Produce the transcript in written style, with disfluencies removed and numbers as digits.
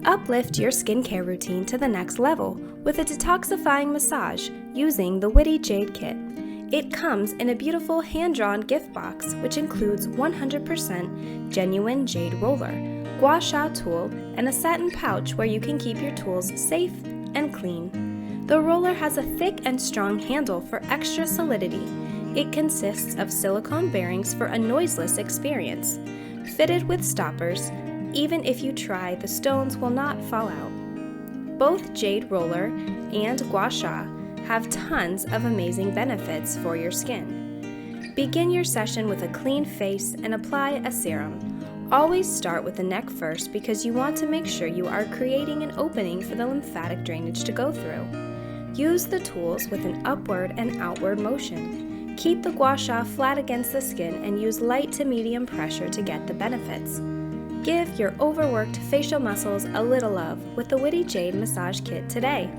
Uplift your skincare routine to the next level with a detoxifying massage using the WITTY Jade Kit. It comes in a beautiful hand-drawn gift box which includes 100% genuine Jade Roller, GUA SHA tool, and a satin pouch where you can keep your tools safe and clean. The roller has a thick and strong handle for extra solidity. It consists of silicone bearings for a noiseless experience. Fitted with stoppers, even if you try, the stones will not fall out. Both Jade Roller and GUA SHA have tons of amazing benefits for your skin. Begin your session with a clean face and apply a serum. Always start with the neck first because you want to make sure you are creating an opening for the lymphatic drainage to go through. Use the tools with an upward and outward motion. Keep the GUA SHA flat against the skin and use light to medium pressure to get the benefits. Give your overworked facial muscles a little love with the WITTY Jade Massage Kit today.